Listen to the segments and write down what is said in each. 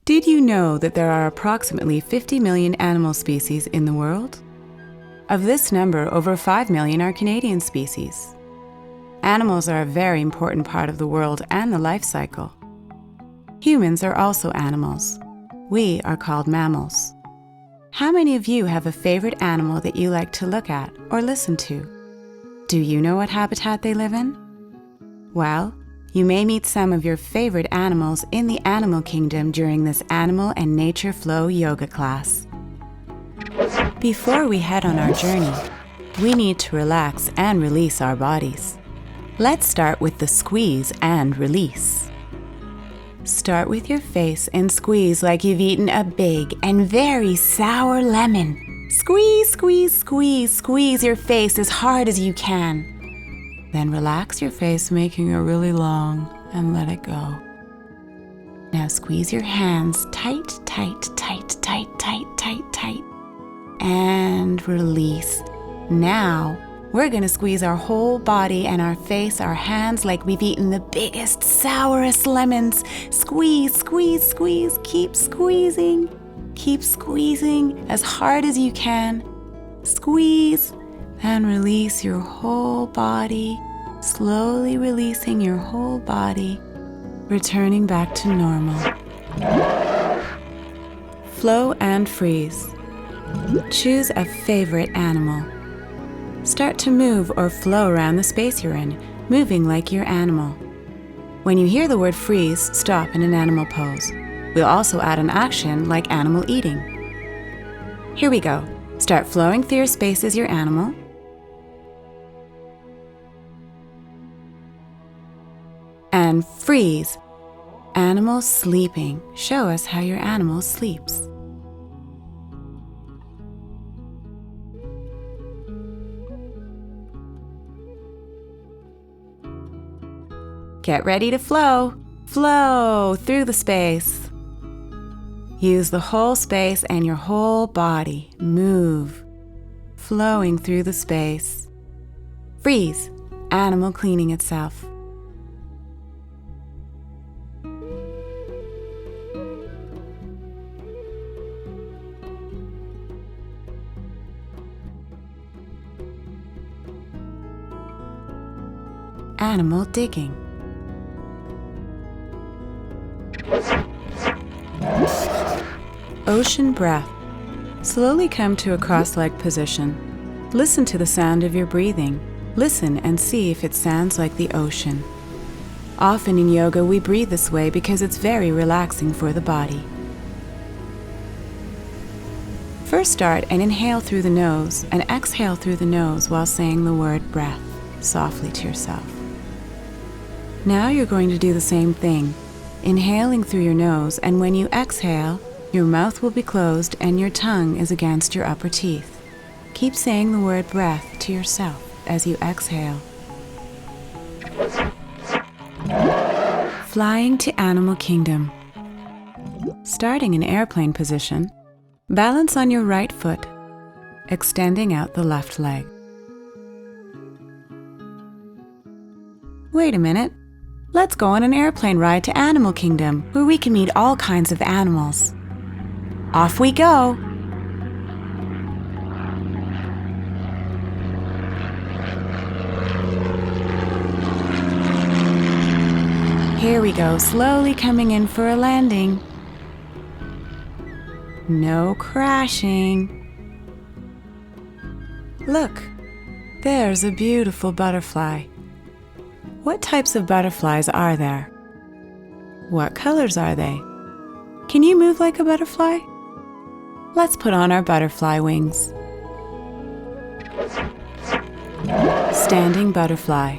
Did you know that there are approximately 50 million animal species in the world? Of this number, over 5 million are Canadian species. Animals are a very important part of the world and the life cycle. Humans are also animals. We are called mammals. How many of you have a favorite animal that you like to look at or listen to? Do you know what habitat they live in? Well, you may meet some of your favorite animals in the animal kingdom during this Animal and Nature Flow yoga class. Before we head on our journey, we need to relax and release our bodies. Let's start with the squeeze and release. Start with your face and squeeze like you've eaten a big and very sour lemon. Squeeze, squeeze, squeeze, squeeze your face as hard as you can. Then relax your face, making it really long, and let it go. Now squeeze your hands tight, tight, tight, tight, tight, tight, tight, and release. Now, we're gonna squeeze our whole body and our face, our hands like we've eaten the biggest, sourest lemons. Squeeze, squeeze, squeeze, keep squeezing. Keep squeezing as hard as you can. Squeeze, and release your whole body, slowly releasing your whole body, returning back to normal. Flow and freeze. Choose a favorite animal. Start to move or flow around the space you're in, moving like your animal. When you hear the word freeze, stop in an animal pose. We'll also add an action like animal eating. Here we go. Start flowing through your space as your animal. And freeze. Animal sleeping. Show us how your animal sleeps. Get ready to flow. Flow through the space. Use the whole space and your whole body. Move. Flowing through the space. Freeze. Animal cleaning itself. Animal digging. Ocean breath. Slowly come to a cross-legged position. Listen to the sound of your breathing. Listen and see if it sounds like the ocean. Often in yoga we breathe this way because it's very relaxing for the body. First start and inhale through the nose and exhale through the nose while saying the word breath softly to yourself. Now you're going to do the same thing, inhaling through your nose, and when you exhale, your mouth will be closed and your tongue is against your upper teeth. Keep saying the word breath to yourself as you exhale. Flying to Animal Kingdom. Starting in airplane position, balance on your right foot, extending out the left leg. Wait a minute. Let's go on an airplane ride to Animal Kingdom, where we can meet all kinds of animals. Off we go! Here we go, slowly coming in for a landing. No crashing. Look, there's a beautiful butterfly. What types of butterflies are there? What colors are they? Can you move like a butterfly? Let's put on our butterfly wings. Standing butterfly.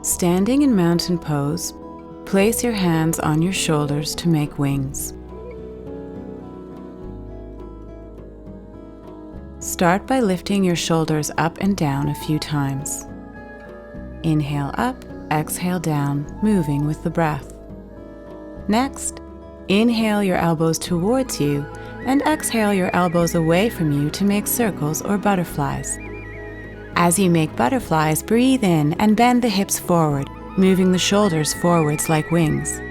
Standing in mountain pose, place your hands on your shoulders to make wings. Start by lifting your shoulders up and down a few times. Inhale up, exhale down, moving with the breath. Next, inhale your elbows towards you and exhale your elbows away from you to make circles or butterflies. As you make butterflies, breathe in and bend the hips forward, moving the shoulders forwards like wings.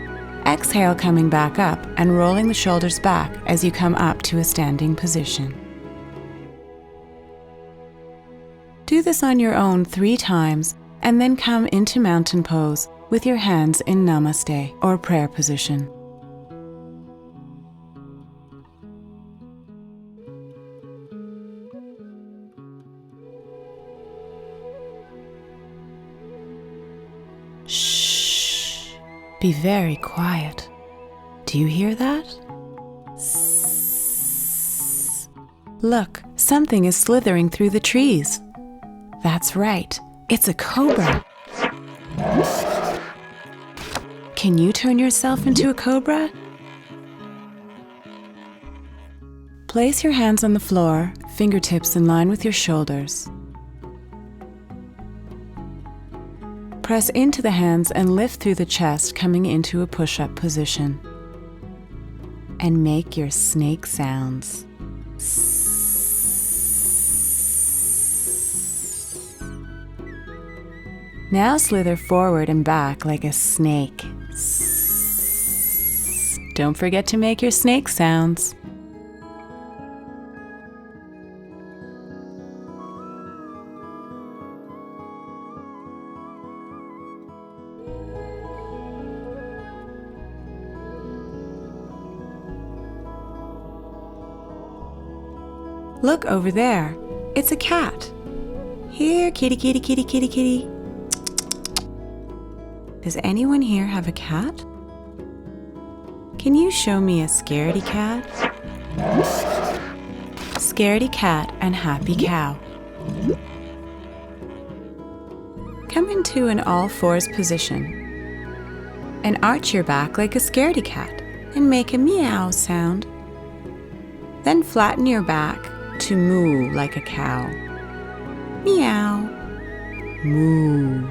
Exhale, coming back up and rolling the shoulders back as you come up to a standing position. Do this on your own 3 times and then come into mountain pose with your hands in Namaste or prayer position. Shh. Be very quiet. Do you hear that? Sss. Look, something is slithering through the trees. That's right, it's a cobra. Can you turn yourself into a cobra? Place your hands on the floor, fingertips in line with your shoulders. Press into the hands and lift through the chest, coming into a push-up position. And make your snake sounds. Now slither forward and back like a snake. Don't forget to make your snake sounds. Look over there. It's a cat. Here, kitty, kitty, kitty, kitty, kitty. Does anyone here have a cat? Can you show me a scaredy cat? Scaredy Cat and Happy Cow. Come into an all-fours position and arch your back like a scaredy cat and make a meow sound. Then flatten your back to moo like a cow. Meow. Moo.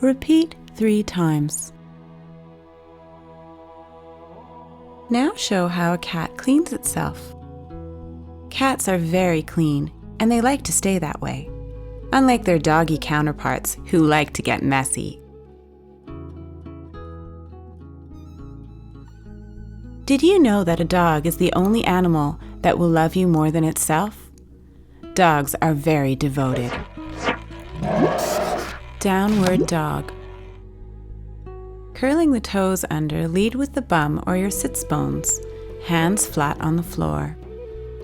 Repeat 3 times. Now show how a cat cleans itself. Cats are very clean, and they like to stay that way, unlike their doggy counterparts who like to get messy. Did you know that a dog is the only animal that will love you more than itself? Dogs are very devoted. Downward dog. Curling the toes under, lead with the bum or your sits bones, hands flat on the floor.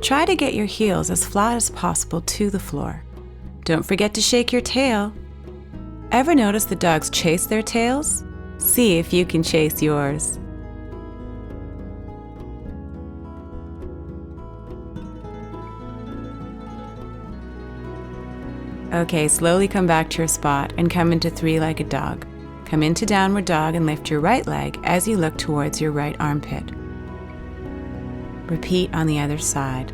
Try to get your heels as flat as possible to the floor. Don't forget to shake your tail. Ever notice the dogs chase their tails? See if you can chase yours. Okay, slowly come back to your spot and come into 3-legged dog. Come into downward dog and lift your right leg as you look towards your right armpit. Repeat on the other side.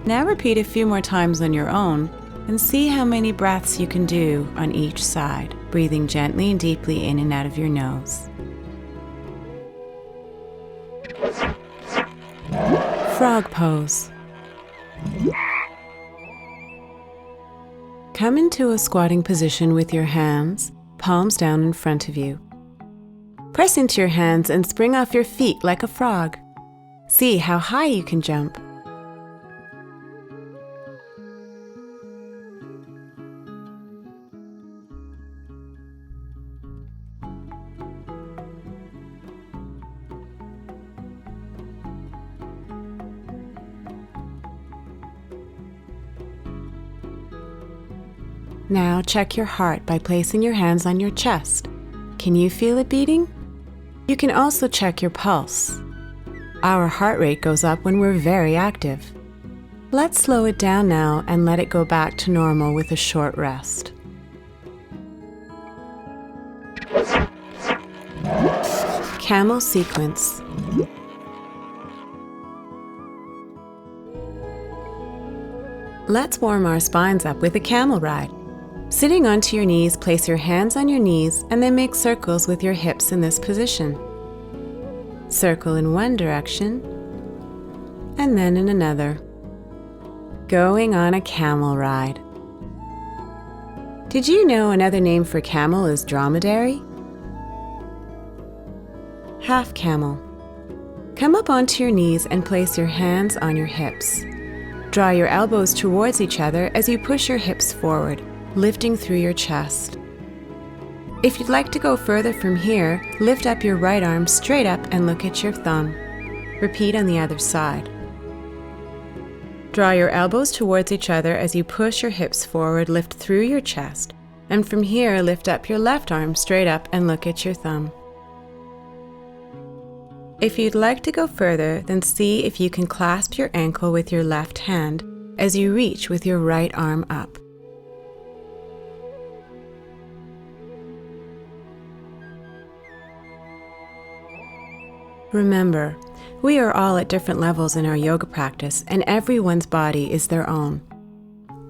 Now repeat a few more times on your own and see how many breaths you can do on each side, breathing gently and deeply in and out of your nose. Frog pose. Come into a squatting position with your hands, palms down in front of you. Press into your hands and spring off your feet like a frog. See how high you can jump. Now check your heart by placing your hands on your chest. Can you feel it beating? You can also check your pulse. Our heart rate goes up when we're very active. Let's slow it down now and let it go back to normal with a short rest. Camel Sequence. Let's warm our spines up with a camel ride. Sitting onto your knees, place your hands on your knees and then make circles with your hips in this position. Circle in one direction and then in another. Going on a camel ride. Did you know another name for camel is dromedary? Half camel. Come up onto your knees and place your hands on your hips. Draw your elbows towards each other as you push your hips forward, lifting through your chest. If you'd like to go further from here, lift up your right arm straight up and look at your thumb. Repeat on the other side. Draw your elbows towards each other as you push your hips forward, lift through your chest, and from here lift up your left arm straight up and look at your thumb. If you'd like to go further, then see if you can clasp your ankle with your left hand as you reach with your right arm up. Remember, we are all at different levels in our yoga practice, and everyone's body is their own.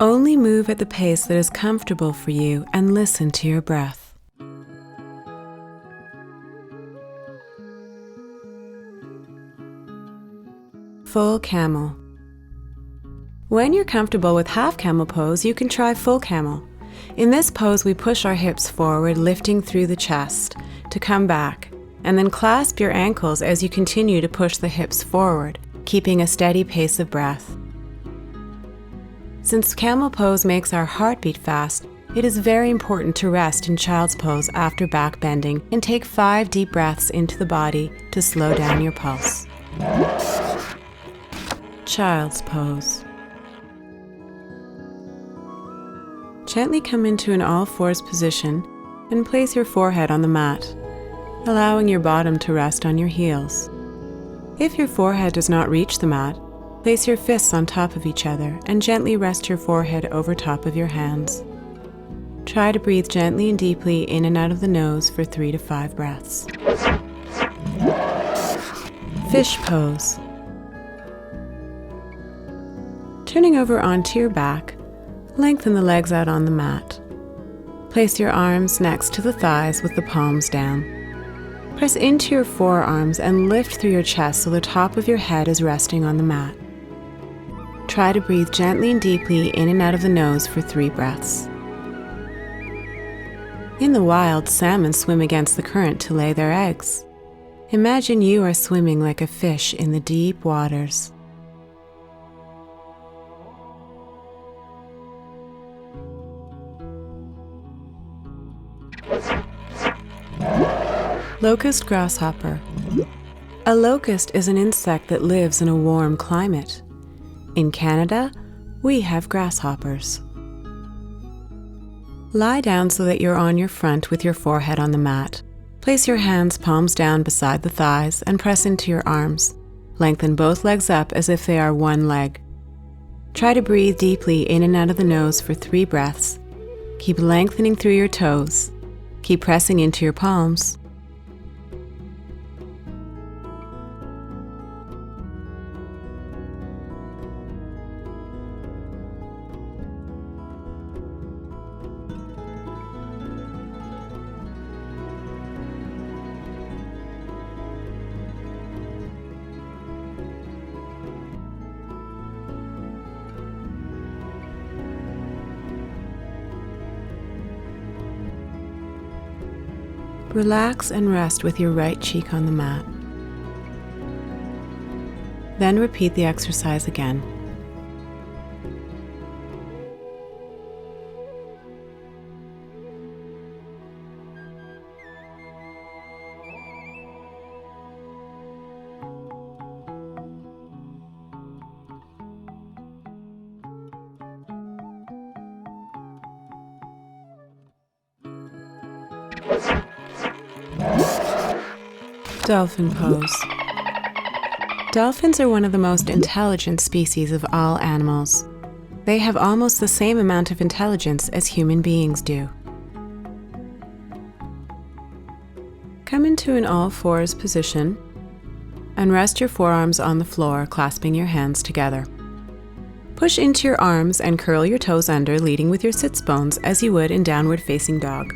Only move at the pace that is comfortable for you and listen to your breath. Full camel. When you're comfortable with half camel pose, you can try full camel. In this pose, we push our hips forward, lifting through the chest to come back, and then clasp your ankles as you continue to push the hips forward, keeping a steady pace of breath. Since camel pose makes our heart beat fast, it is very important to rest in child's pose after back bending and take 5 deep breaths into the body to slow down your pulse. Child's pose. Gently come into an all-fours position and place your forehead on the mat, allowing your bottom to rest on your heels. If your forehead does not reach the mat, place your fists on top of each other and gently rest your forehead over top of your hands. Try to breathe gently and deeply in and out of the nose for 3 to 5 breaths. Fish pose. Turning over onto your back, lengthen the legs out on the mat. Place your arms next to the thighs with the palms down. Press into your forearms and lift through your chest so the top of your head is resting on the mat. Try to breathe gently and deeply in and out of the nose for 3 breaths. In the wild, salmon swim against the current to lay their eggs. Imagine you are swimming like a fish in the deep waters. Locust grasshopper. A locust is an insect that lives in a warm climate. In Canada, we have grasshoppers. Lie down so that you're on your front with your forehead on the mat. Place your hands palms down beside the thighs and press into your arms. Lengthen both legs up as if they are one leg. Try to breathe deeply in and out of the nose for 3 breaths. Keep lengthening through your toes. Keep pressing into your palms. Relax and rest with your right cheek on the mat. Then repeat the exercise again. Dolphin pose. Dolphins are one of the most intelligent species of all animals. They have almost the same amount of intelligence as human beings do. Come into an all-fours position and rest your forearms on the floor, clasping your hands together. Push into your arms and curl your toes under, leading with your sits bones as you would in downward facing dog.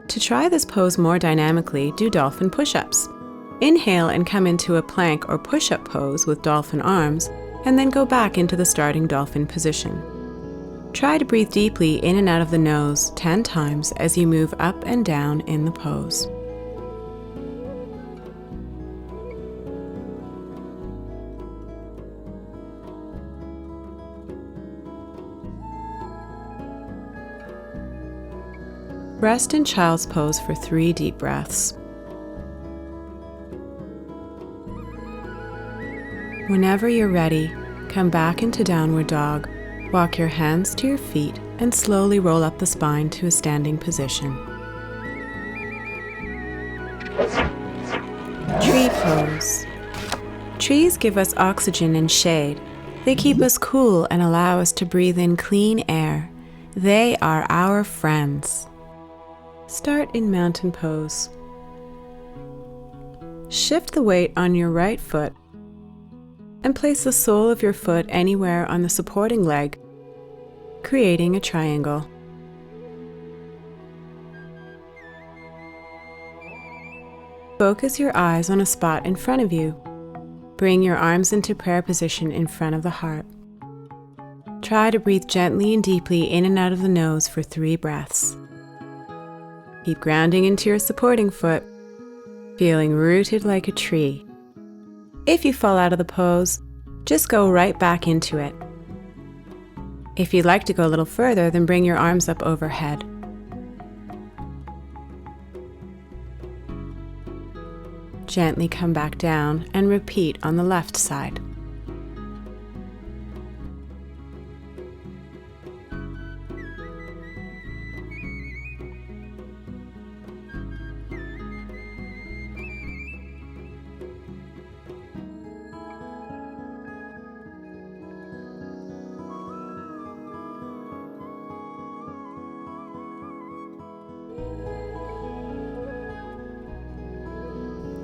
To try this pose more dynamically, do dolphin push-ups. Inhale and come into a plank or push-up pose with dolphin arms, and then go back into the starting dolphin position. Try to breathe deeply in and out of the nose 10 times as you move up and down in the pose. Rest in child's pose for 3 deep breaths. Whenever you're ready, come back into downward dog. Walk your hands to your feet and slowly roll up the spine to a standing position. Tree pose. Trees give us oxygen and shade. They keep us cool and allow us to breathe in clean air. They are our friends. Start in mountain pose. Shift the weight on your right foot and place the sole of your foot anywhere on the supporting leg, creating a triangle. Focus your eyes on a spot in front of you. Bring your arms into prayer position in front of the heart. Try to breathe gently and deeply in and out of the nose for 3 breaths. Keep grounding into your supporting foot, feeling rooted like a tree. If you fall out of the pose, just go right back into it. If you'd like to go a little further, then bring your arms up overhead. Gently come back down and repeat on the left side.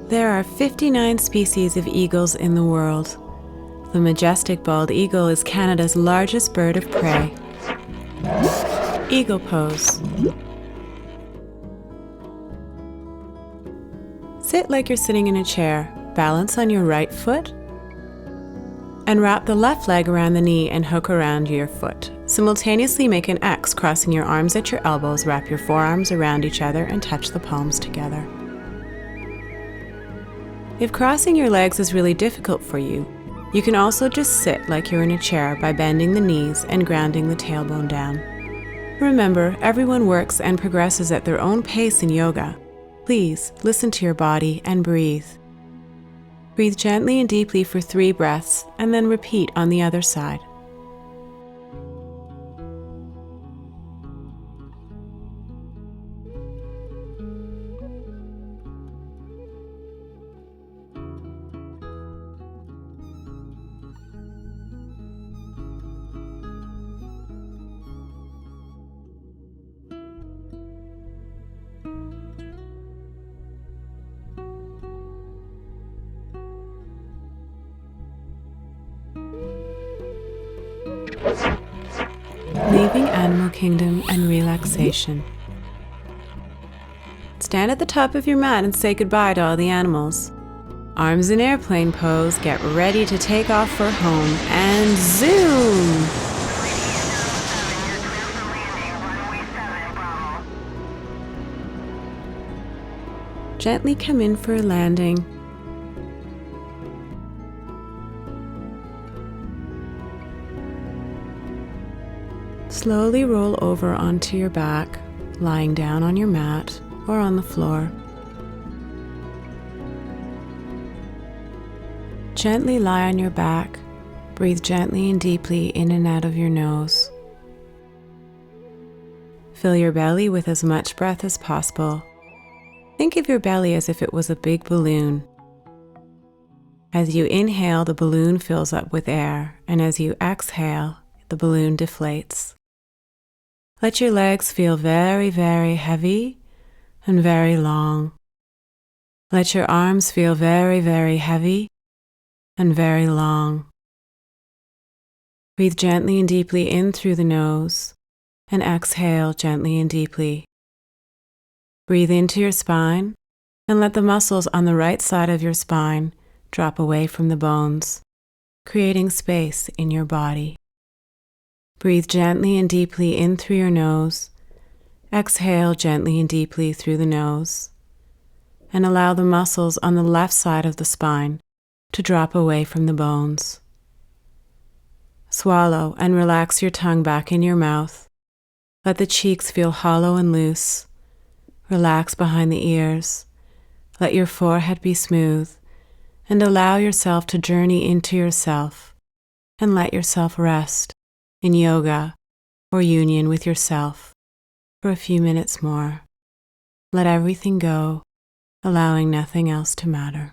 There are 59 species of eagles in the world. The majestic bald eagle is Canada's largest bird of prey. Eagle pose. Sit like you're sitting in a chair, balance on your right foot, and wrap the left leg around the knee and hook around your foot. Simultaneously make an X, crossing your arms at your elbows, wrap your forearms around each other and touch the palms together. If crossing your legs is really difficult for you, you can also just sit like you're in a chair by bending the knees and grounding the tailbone down. Remember, everyone works and progresses at their own pace in yoga. Please listen to your body and breathe. Breathe gently and deeply for 3 breaths and then repeat on the other side. Leaving animal kingdom and relaxation. Stand at the top of your mat and say goodbye to all the animals. Arms in airplane pose, get ready to take off for home, and zoom! Gently come in for a landing. Slowly roll over onto your back, lying down on your mat or on the floor. Gently lie on your back. Breathe gently and deeply in and out of your nose. Fill your belly with as much breath as possible. Think of your belly as if it was a big balloon. As you inhale, the balloon fills up with air, and as you exhale, the balloon deflates. Let your legs feel very, very heavy and very long. Let your arms feel very, very heavy and very long. Breathe gently and deeply in through the nose and exhale gently and deeply. Breathe into your spine and let the muscles on the right side of your spine drop away from the bones, creating space in your body. Breathe gently and deeply in through your nose. Exhale gently and deeply through the nose, and allow the muscles on the left side of the spine to drop away from the bones. Swallow and relax your tongue back in your mouth. Let the cheeks feel hollow and loose. Relax behind the ears. Let your forehead be smooth, and allow yourself to journey into yourself, and let yourself rest in yoga or union with yourself for a few minutes more. Let everything go, allowing nothing else to matter.